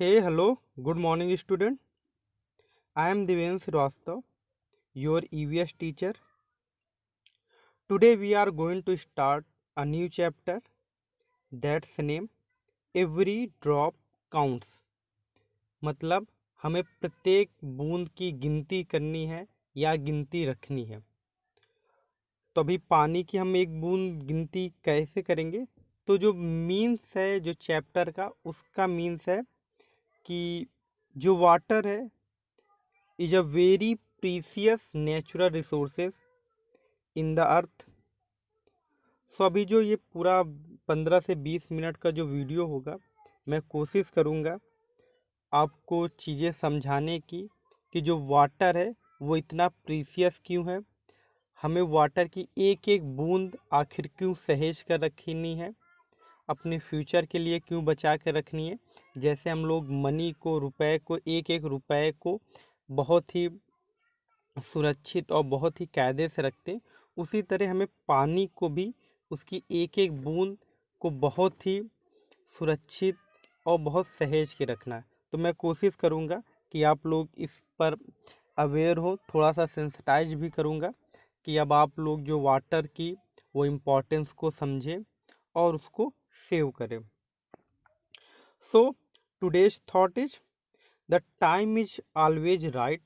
Hey, hello, good morning, student. I am Divyen Srivastava, your EVS teacher. Today we are going to start a new chapter that's named Every Drop Counts. मतलब हमें प्रत्येक बूंद की गिनती करनी है या गिनती रखनी है। तो अभी पानी की हम एक बूंद गिनती कैसे करेंगे? तो जो मीन्स है जो चैप्टर का उसका मीन्स है कि जो वाटर है is a very precious natural resources in the earth. So अभी जो ये पूरा 15 से 20 मिनट का जो वीडियो होगा मैं कोशिश करूँगा आपको चीज़ें समझाने की कि जो वाटर है वो इतना प्रीसियस क्यों है, हमें वाटर की एक एक बूंद आखिर क्यों सहेज कर रखनी है, अपने फ्यूचर के लिए क्यों बचा कर रखनी है। जैसे हम लोग मनी को, रुपए को, एक एक रुपए को बहुत ही सुरक्षित और बहुत ही कायदे से रखते हैं, उसी तरह हमें पानी को भी उसकी एक एक बूंद को बहुत ही सुरक्षित और बहुत सहेज के रखना है। तो मैं कोशिश करूँगा कि आप लोग इस पर अवेयर हो, थोड़ा सा सेंसिटाइज भी करूँगा कि अब आप लोग जो वाटर की वो इम्पोर्टेंस को समझें और उसको सेव करें। So today's thought is the time is always right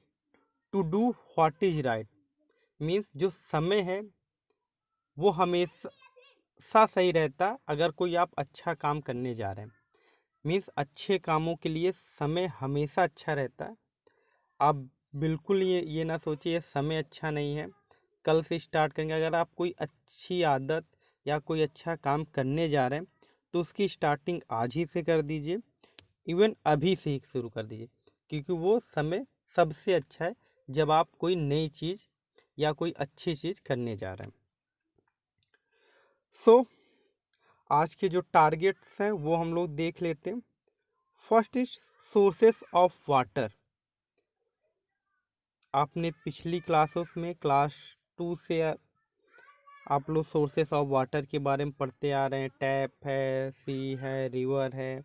to do what is right. Means जो समय है वो हमेशा सही रहता है अगर कोई आप अच्छा काम करने जा रहे हैं। मीन्स अच्छे कामों के लिए समय हमेशा अच्छा रहता है। आप बिल्कुल ये ना सोचिए ये समय अच्छा नहीं है, कल से स्टार्ट करेंगे। अगर आप कोई अच्छी आदत या कोई अच्छा काम करने जा रहे हैं तो उसकी स्टार्टिंग आज ही से कर दीजिए, इवन अभी से ही शुरू कर दीजिए, क्योंकि वो समय सबसे अच्छा है जब आप कोई नई चीज़ या कोई अच्छी चीज़ करने जा रहे हैं। सो आज के जो टारगेट्स हैं वो हम लोग देख लेते हैं। First is sources of water. आपने पिछली क्लासेस में क्लास 2 से आप लोग सोर्सेस ऑफ वाटर के बारे में पढ़ते आ रहे हैं। टैप है, सी है, रिवर है,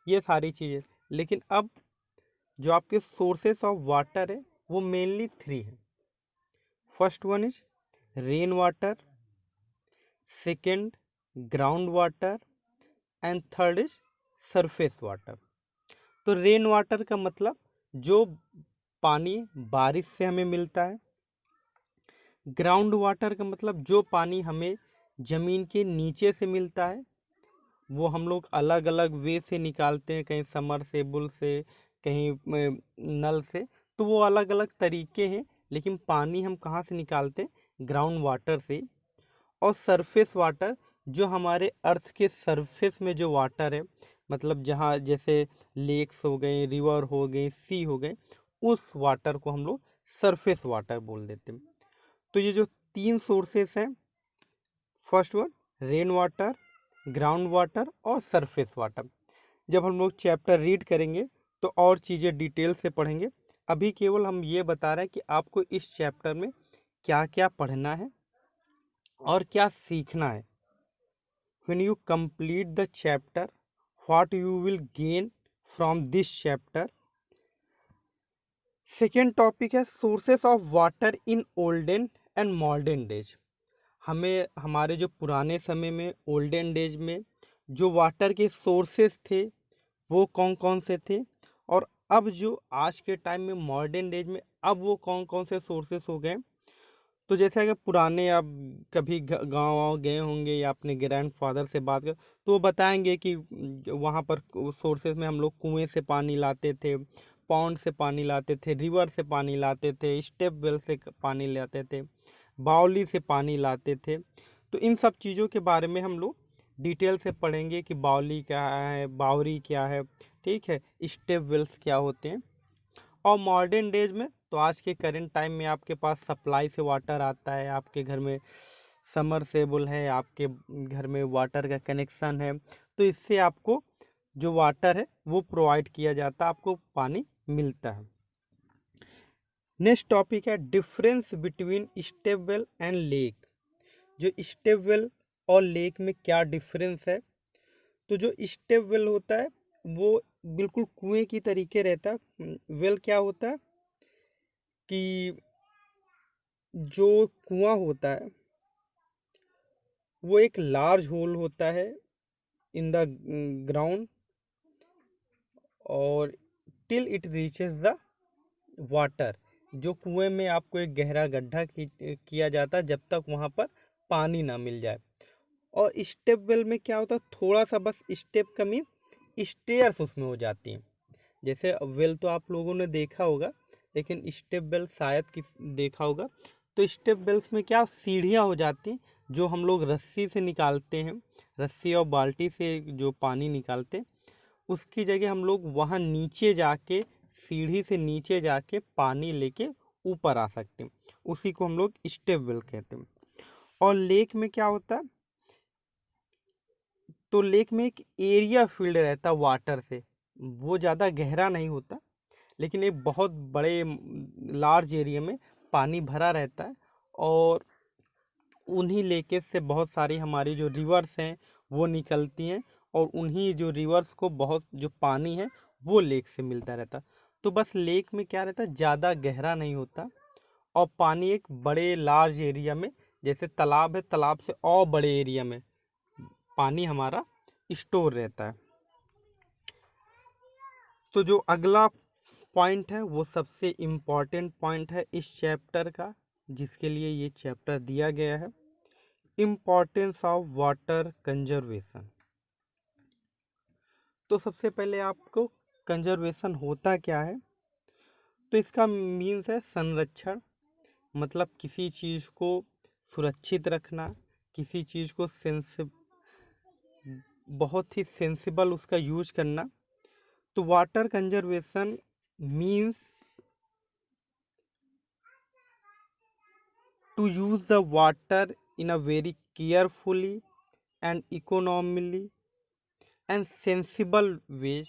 ये सारी चीज़ें। लेकिन अब जो आपके सोर्सेस ऑफ वाटर है वो मेनली 3 है। First one is rain water, second ground water and third is surface water. तो रेन वाटर का मतलब जो पानी बारिश से हमें मिलता है। ग्राउंड वाटर का मतलब जो पानी हमें ज़मीन के नीचे से मिलता है, वो हम लोग अलग अलग वे से निकालते हैं, कहीं समरसेबुल से, कहीं नल से। तो वो अलग अलग तरीके हैं, लेकिन पानी हम कहाँ से निकालते हैं? ग्राउंड वाटर से। और सरफेस वाटर जो हमारे अर्थ के सरफेस में जो वाटर है, मतलब जहाँ जैसे लेक्स हो गए, रिवर हो गए, सी हो गए, उस वाटर को हम लोग सरफेस वाटर बोल देते हैं। तो ये जो 3 सोर्सेस हैं, first one rain water, ground water और सरफेस वाटर, जब हम लोग चैप्टर रीड करेंगे तो और चीज़ें डिटेल से पढ़ेंगे। अभी केवल हम ये बता रहे हैं कि आपको इस चैप्टर में क्या क्या पढ़ना है और क्या सीखना है। When you complete the chapter, what you will gain from this chapter. Second topic है sources of water in olden and modern days. हमें हमारे जो पुराने समय में, ओल्डन डेज में जो वाटर के सोर्सेस थे वो कौन कौन से थे, और अब जो आज के टाइम में मॉडर्न डेज में अब वो कौन कौन से सोर्सेस हो गए। तो जैसे अगर पुराने आप कभी गाँव वाँव गए होंगे या अपने ग्रैंड फादर से बात कर, तो वो बताएंगे कि वहाँ पर सोर्सेज में हम लोग कुएं से पानी लाते थे, पौंड से पानी लाते थे, रिवर से पानी लाते थे, स्टेप वेल से पानी लाते थे, बावली से पानी लाते थे। तो इन सब चीज़ों के बारे में हम लोग डिटेल से पढ़ेंगे कि बावली क्या है, बावरी क्या है, ठीक है, स्टेप वेल्स क्या होते हैं। और मॉडर्न डेज में तो आज के करंट टाइम में आपके पास सप्लाई से वाटर आता है, आपके घर में समरसेबुल है, आपके घर में वाटर का कनेक्शन है, तो इससे आपको जो वाटर है वो प्रोवाइड किया जाता है, आपको पानी मिलता है। नेक्स्ट टॉपिक है difference between step well and lake. जो स्टेप वेल और लेक में क्या डिफरेंस है? तो जो स्टेप वेल होता है वो बिल्कुल कुएं की तरीके रहता है। वेल क्या होता है कि जो कुआं होता है वो एक लार्ज होल होता है इन द ग्राउंड, और till it reaches the water. जो कुएं में आपको एक गहरा गड्ढा किया जाता है जब तक वहां पर पानी ना मिल जाए। और स्टेप वेल में क्या होता है, थोड़ा सा बस स्टेप कमी, स्टेयर्स उसमें हो जाती हैं। जैसे वेल तो आप लोगों ने देखा होगा, लेकिन स्टेप वेल शायद देखा होगा। तो स्टेप वेल्स में क्या सीढ़ियाँ हो जाती हैं, जो हम लोग रस्सी से निकालते हैं, रस्सी और बाल्टी से जो पानी निकालते हैं, उसकी जगह हम लोग वहाँ नीचे जाके, सीढ़ी से नीचे जाके पानी लेके ऊपर आ सकते हैं। उसी को हम लोग स्टेप वेल कहते हैं। और लेक में क्या होता है, तो लेक में एक एरिया फील्ड रहता है वाटर से, वो ज़्यादा गहरा नहीं होता, लेकिन एक बहुत बड़े लार्ज एरिया में पानी भरा रहता है। और उन्हीं लेके से बहुत सारी हमारी जो रिवर्स हैं वो निकलती हैं, और उन्हीं जो रिवर्स को बहुत जो पानी है वो लेक से मिलता रहता। तो बस लेक में क्या रहता है, ज़्यादा गहरा नहीं होता, और पानी एक बड़े लार्ज एरिया में, जैसे तालाब है, तालाब से और बड़े एरिया में पानी हमारा स्टोर रहता है। तो जो अगला पॉइंट है वो सबसे इम्पॉर्टेंट पॉइंट है इस चैप्टर का, जिसके लिए ये चैप्टर दिया गया है, इम्पॉर्टेंस ऑफ वाटर कंजर्वेशन। तो सबसे पहले आपको कंजर्वेशन होता क्या है, तो इसका मीन्स है संरक्षण, मतलब किसी चीज़ को सुरक्षित रखना, किसी चीज़ को बहुत ही सेंसिबल उसका यूज करना। तो water conservation means to use the water in a very carefully and economically and sensible way।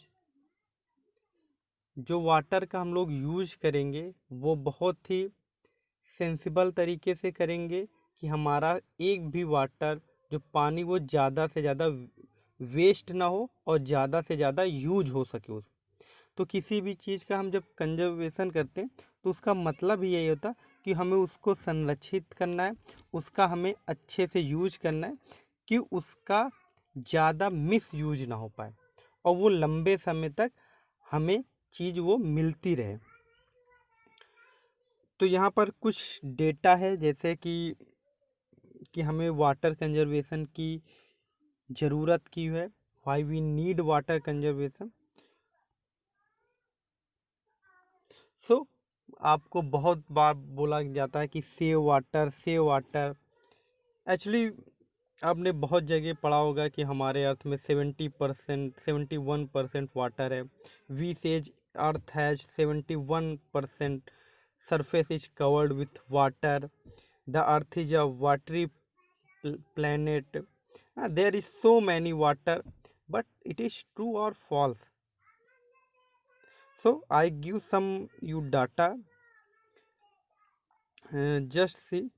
जो वाटर का हम लोग यूज करेंगे वो बहुत ही सेंसिबल तरीके से करेंगे, कि हमारा एक भी वाटर जो पानी वो ज़्यादा से ज़्यादा वेस्ट ना हो और ज़्यादा से ज़्यादा यूज हो सके उस। तो किसी भी चीज़ का हम जब कंजर्वेशन करते हैं तो उसका मतलब ही यही होता है कि हमें उसको संरक्षित करना है, उसका हमें अच्छे से यूज करना है, कि उसका ज़्यादा मिस यूज ना हो पाए और वो लंबे समय तक हमें चीज़ वो मिलती रहे। तो यहाँ पर कुछ डेटा है, जैसे कि हमें वाटर कंजर्वेशन की ज़रूरत क्यों है, why we need water conservation. So आपको बहुत बार बोला जाता है कि save water, save water. Actually आपने बहुत जगह पढ़ा होगा कि हमारे अर्थ में 70%, 71% वाटर है। We says earth has 71% surface is covered with water. The earth is a watery planet. There is so many water, but it is true or false? So I give some you data. Just see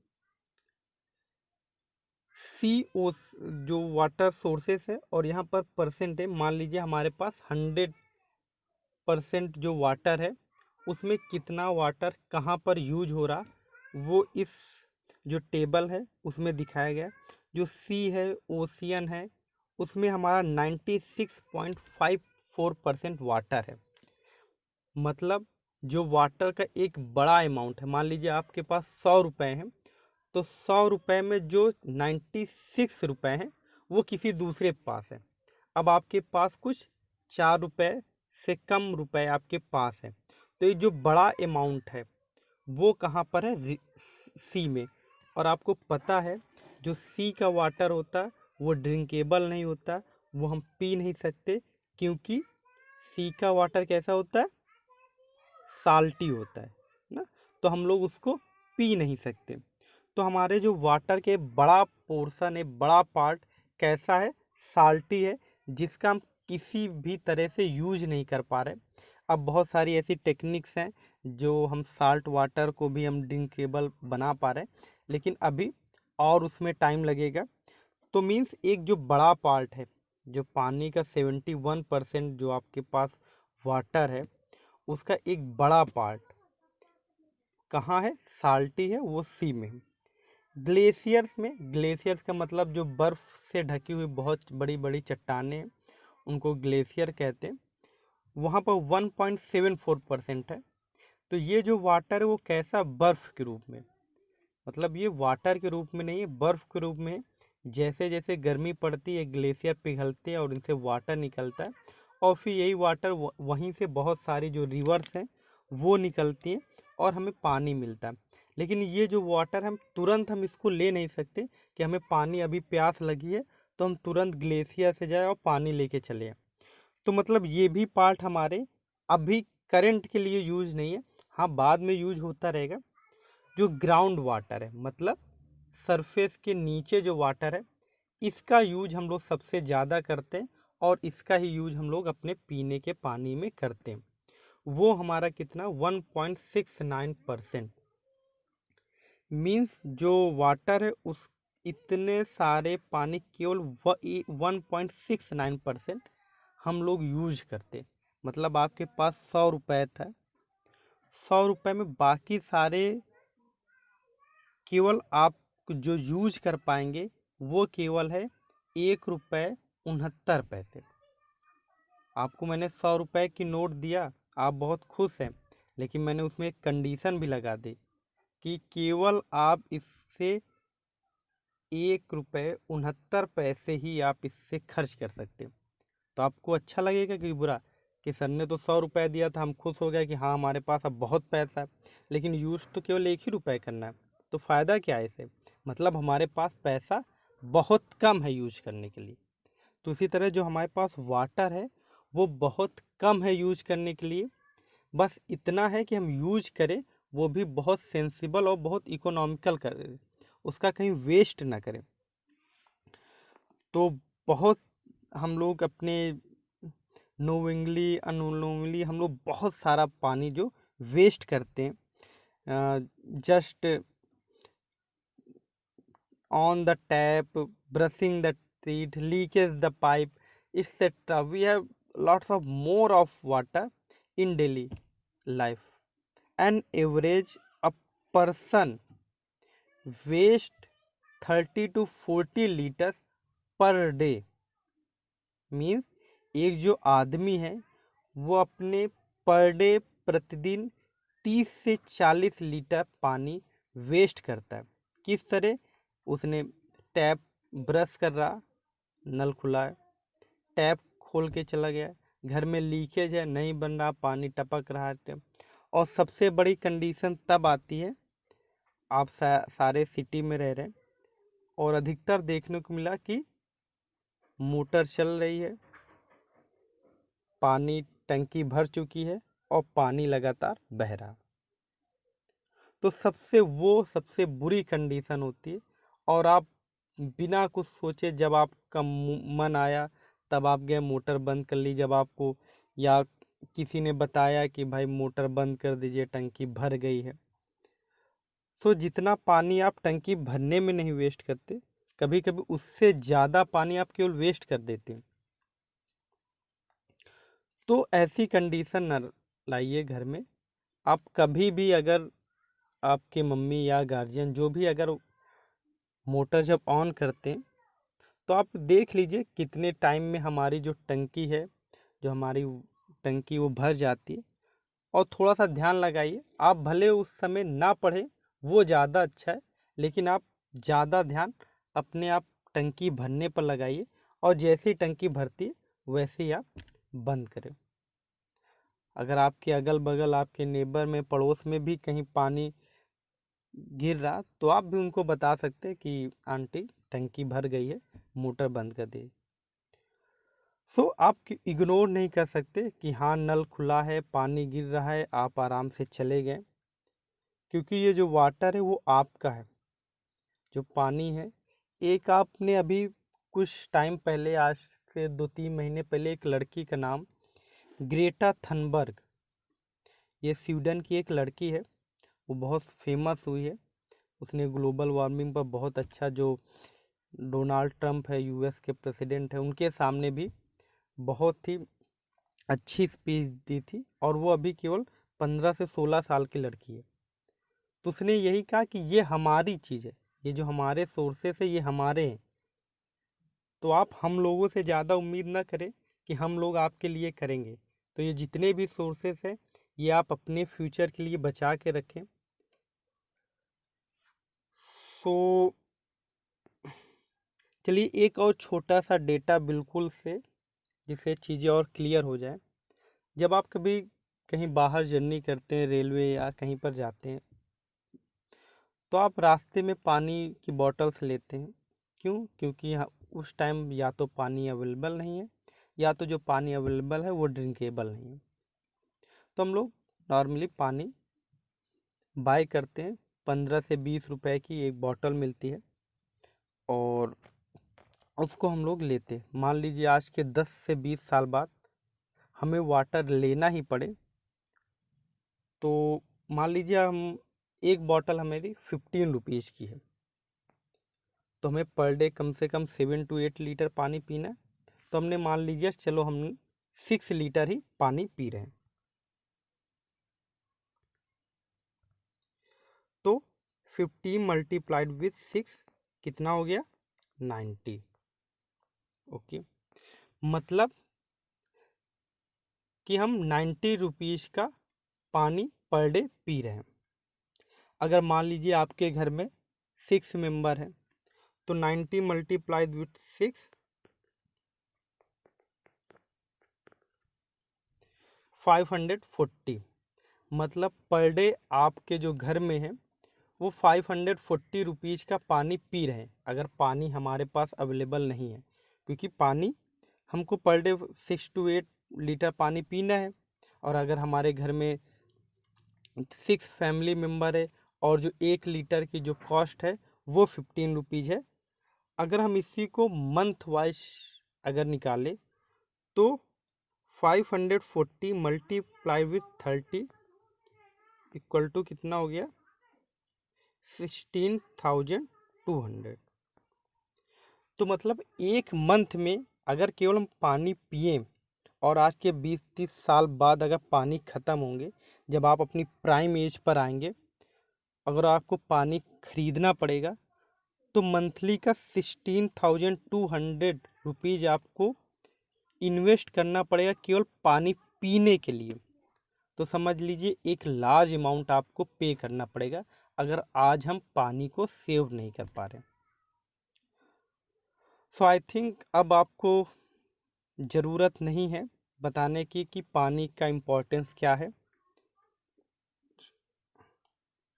सी ओ, जो water sources है, और यहाँ पर percent है। मान लीजिए हमारे पास 100% जो वाटर है, उसमें कितना वाटर कहाँ पर यूज हो रहा, वो इस जो टेबल है उसमें दिखाया गया। जो सी है, ओशियन है, उसमें हमारा 96.54% वाटर है। मतलब जो वाटर का एक बड़ा अमाउंट है, मान लीजिए आपके पास 100 रुपये हैं, तो 100 रुपये में जो 96 रुपये हैं वो किसी दूसरे के पास है। अब आपके पास कुछ 4 रुपये से कम रुपए आपके पास है, तो ये जो बड़ा अमाउंट है वो कहाँ पर है, सी में। और आपको पता है जो सी का वाटर होता है वो ड्रिंकेबल नहीं होता, वो हम पी नहीं सकते, क्योंकि सी का वाटर कैसा होता है, साल्टी होता है ना, तो हम लोग उसको पी नहीं सकते। तो हमारे जो वाटर के बड़ा पोर्शन है, बड़ा पार्ट कैसा है, साल्टी है, जिसका हम किसी भी तरह से यूज नहीं कर पा रहे। अब बहुत सारी ऐसी टेक्निक्स हैं जो हम साल्ट वाटर को भी हम ड्रिंकेबल बना पा रहे हैं, लेकिन अभी और उसमें टाइम लगेगा। तो मीन्स एक जो बड़ा पार्ट है, जो पानी का 71% जो आपके पास वाटर है उसका एक बड़ा पार्ट कहाँ है, साल्टी है, वो सी में है। ग्लेशियर्स में, ग्लेशियर्स का मतलब जो बर्फ से ढकी हुई बहुत बड़ी बड़ी चट्टानें हैं उनको ग्लेशियर कहते हैं, वहाँ पर 1.74% है। तो ये जो वाटर है वो कैसा, बर्फ के रूप में, मतलब ये वाटर के रूप में नहीं है, बर्फ के रूप में है। जैसे जैसे गर्मी पड़ती है ग्लेशियर पिघलते हैं और इनसे वाटर निकलता है, और फिर यही वाटर वहीं से बहुत सारी जो रिवर्स हैं वो निकलती हैं और हमें पानी मिलता है। लेकिन ये जो वाटर हम तुरंत हम इसको ले नहीं सकते कि हमें पानी अभी प्यास लगी है तो हम तुरंत ग्लेशियर से जाए और पानी लेके चले आए। तो मतलब ये भी पार्ट हमारे अभी करंट के लिए यूज नहीं है, हाँ बाद में यूज होता रहेगा। जो ग्राउंड वाटर है मतलब सरफेस के नीचे जो वाटर है, इसका यूज हम लोग सबसे ज़्यादा करते हैं और इसका ही यूज हम लोग अपने पीने के पानी में करते हैं। वो हमारा कितना, 1.69%। मीन्स जो वाटर है उस इतने सारे पानी केवल 1.69% हम लोग यूज करते। मतलब आपके पास 100 रुपये था, 100 रुपये में बाकी सारे केवल आप जो यूज कर पाएंगे वो केवल है 1 रुपये 69 पैसे। आपको मैंने 100 रुपये की नोट दिया, आप बहुत खुश हैं, लेकिन मैंने उसमें एक कंडीशन भी लगा दी कि केवल आप इससे 1 रुपये 69 पैसे ही आप इससे खर्च कर सकते हैं। तो आपको अच्छा लगेगा कि बुरा, कि सर ने तो 100 रुपये दिया था, हम खुश हो गए कि हाँ हमारे पास अब बहुत पैसा है, लेकिन यूज तो केवल 1 ही रुपये करना है, तो फ़ायदा क्या है इसे, मतलब हमारे पास पैसा बहुत कम है यूज करने के लिए। तो उसी तरह जो हमारे पास वाटर है वो बहुत कम है यूज करने के लिए, बस इतना है कि हम यूज करें वो भी बहुत सेंसिबल और बहुत इकोनॉमिकल करें, उसका कहीं वेस्ट ना करें। तो बहुत हम लोग अपने नोविंगली अननोविंगली हम लोग बहुत सारा पानी जो वेस्ट करते हैं, just on the tap, brushing the teeth, leakage the pipe, etc. We have lots of more of water in daily life. An average a person waste 30 to 40 liters per day। Means एक जो आदमी है वो अपने per day प्रतिदिन 30 से 40 litre पानी waste करता है। किस तरह, उसने टैप ब्रश कर रहा, नल खुला है, टैप खोल के चला गया, घर में लीकेज है, नहीं बन रहा, पानी टपक रहा है। और सबसे बड़ी कंडीशन तब आती है, आप सारे सिटी में रह रहे हैं और अधिकतर देखने को मिला कि मोटर चल रही है, पानी टंकी भर चुकी है और पानी लगातार बह रहा। तो सबसे बुरी कंडीशन होती है। और आप बिना कुछ सोचे जब आपका मन आया तब आप गए मोटर बंद कर ली, जब आपको या किसी ने बताया कि भाई मोटर बंद कर दीजिए टंकी भर गई है। तो जितना पानी आप टंकी भरने में नहीं वेस्ट करते, कभी कभी उससे ज़्यादा पानी आप केवल वेस्ट कर देते हैं। तो ऐसी कंडीशन न लाइए घर में। आप कभी भी अगर आपके मम्मी या गार्जियन जो भी अगर मोटर जब ऑन करते हैं तो आप देख लीजिए कितने टाइम में हमारी जो टंकी है, जो हमारी टंकी वो भर जाती है। और थोड़ा सा ध्यान लगाइए, आप भले उस समय ना पढ़ें वो ज़्यादा अच्छा है, लेकिन आप ज़्यादा ध्यान अपने आप टंकी भरने पर लगाइए और जैसे ही टंकी भरती है वैसे ही आप बंद करें। अगर आपके अगल बगल आपके नेबर में पड़ोस में भी कहीं पानी गिर रहा तो आप भी उनको बता सकते हैं कि आंटी टंकी भर गई है, मोटर बंद कर दी। सो आप इग्नोर नहीं कर सकते कि हाँ नल खुला है, पानी गिर रहा है, आप आराम से चले गए, क्योंकि ये जो वाटर है वो आपका है। जो पानी है, एक आपने अभी कुछ टाइम पहले, आज से 2-3 महीने पहले, एक लड़की का नाम ग्रेटा थनबर्ग, ये स्वीडन की एक लड़की है, वो बहुत फेमस हुई है। उसने ग्लोबल वार्मिंग पर बहुत अच्छा, जो डोनाल्ड ट्रंप है यूएस के प्रेसिडेंट है, उनके सामने भी बहुत ही अच्छी स्पीच दी थी, और वो अभी केवल 15 से 16 साल की लड़की है। तो उसने यही कहा कि ये हमारी चीज़ है, ये जो हमारे सोर्सेस है ये हमारे हैं, तो आप हम लोगों से ज़्यादा उम्मीद ना करें कि हम लोग आपके लिए करेंगे। तो ये जितने भी सोर्सेस हैं ये आप अपने फ्यूचर के लिए बचा के रखें। तो चलिए एक और छोटा सा डेटा बिल्कुल से, जिससे चीज़ें और क्लियर हो जाए। जब आप कभी कहीं बाहर जर्नी करते हैं, रेलवे या कहीं पर जाते हैं, तो आप रास्ते में पानी की बॉटल्स लेते हैं। क्यों? क्योंकि उस टाइम या तो पानी अवेलेबल नहीं है, या तो जो पानी अवेलेबल है वो ड्रिंकेबल नहीं है। तो हम लोग नॉर्मली पानी बाय करते हैं, 15 से 20 रुपए की एक बॉटल मिलती है, और उसको हम लोग लेते हैं। मान लीजिए आज के 10 से 20 साल बाद हमें वाटर लेना ही पड़े, तो मान लीजिए हम एक बॉटल हमारी 15 रुपीज़ की है, तो हमें पर डे कम से कम 7 to 8 लीटर पानी पीना है। तो हमने मान लीजिए चलो हम 6 लीटर ही पानी पी रहे हैं, तो 15 मल्टीप्लाइड विथ 6 कितना हो गया? 90। ओके, मतलब कि हम 90 रुपीज़ का पानी पर डे पी रहे हैं। अगर मान लीजिए आपके घर में 6 मेंबर हैं, तो 90 मल्टीप्लाइड विथ 6, 540। मतलब पर डे आपके जो घर में है वो 540 रुपीज़ का पानी पी रहे हैं, अगर पानी हमारे पास अवेलेबल नहीं है। क्योंकि पानी हमको पर डे 6 to 8 लीटर पानी पीना है, और अगर हमारे घर में 6 फैमिली मेम्बर है, और जो 1 लीटर की जो कॉस्ट है वो 15 रुपीज़ है। अगर हम इसी को मंथ वाइज अगर निकालें, तो 540 मल्टीप्लाई विथ 30 इक्वल टू कितना हो गया? 16,200। तो मतलब एक मंथ में अगर केवल हम पानी पिए, और आज के 20-30 साल बाद अगर पानी ख़त्म होंगे, जब आप अपनी प्राइम एज पर आएंगे, अगर आपको पानी खरीदना पड़ेगा, तो मंथली का 16,200 रुपीज़ आपको इन्वेस्ट करना पड़ेगा केवल पानी पीने के लिए। तो समझ लीजिए एक लार्ज अमाउंट आपको पे करना पड़ेगा, अगर आज हम पानी को सेव नहीं कर पा रहे। सो आई थिंक अब आपको ज़रूरत नहीं है बताने की कि पानी का इम्पोर्टेंस क्या है।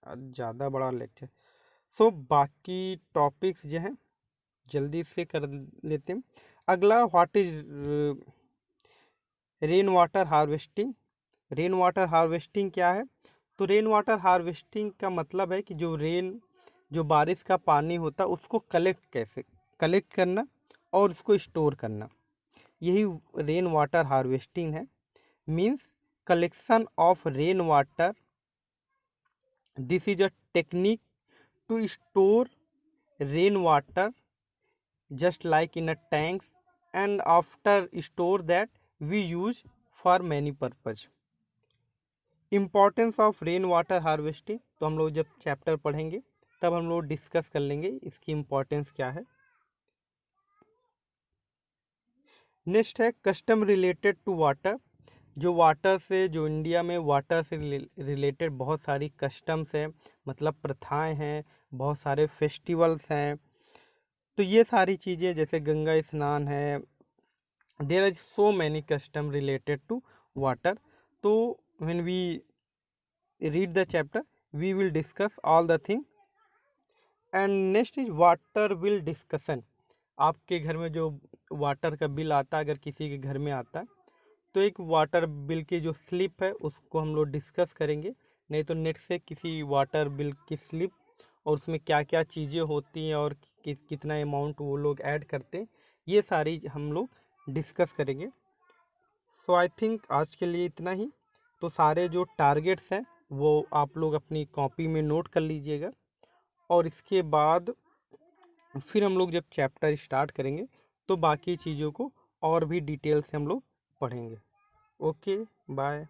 ज़्यादा बड़ा लेक्चर। सो बाकी टॉपिक्स जो हैं जल्दी से कर लेते हैं। अगला, what is rain water harvesting. Rain water harvesting क्या है? तो रेन वाटर हार्वेस्टिंग का मतलब है कि जो बारिश का पानी होता है उसको कलेक्ट करना और उसको स्टोर करना, यही रेन वाटर हार्वेस्टिंग है। Means collection of rain water, this is a technique to store rain water just like in a tanks, and after store that we use for many purpose। Importance of rain water harvesting, तो हम लोग जब chapter पढ़ेंगे तब हम लोग discuss कर लेंगे इसकी इम्पोर्टेंस क्या है। नेक्स्ट है कस्टम रिलेटेड टू वाटर। जो इंडिया में वाटर से रिलेटेड बहुत सारी कस्टम्स है, मतलब प्रथाएं हैं, बहुत सारे फेस्टिवल्स हैं। तो ये सारी चीज़ें जैसे गंगा स्नान है, there are so many custom related to water। तो when we read the chapter we will discuss all the thing। and next is water bill discussion। आपके घर में जो वाटर का बिल आता है, अगर किसी के घर में आता है, तो एक वाटर बिल की जो स्लिप है उसको हम लोग डिस्कस करेंगे। नहीं तो नेट से किसी वाटर बिल की स्लिप और उसमें क्या क्या चीज़ें होती हैं और कितना अमाउंट वो लोग ऐड करते हैं, ये सारी हम लोग डिस्कस करेंगे। सो आई थिंक आज के लिए इतना ही। तो सारे जो टारगेट्स हैं वो आप लोग अपनी कॉपी में नोट कर लीजिएगा, और इसके बाद फिर हम लोग जब चैप्टर स्टार्ट करेंगे तो बाकी चीज़ों को और भी डिटेल से हम लोग पढ़ेंगे। Okay, bye.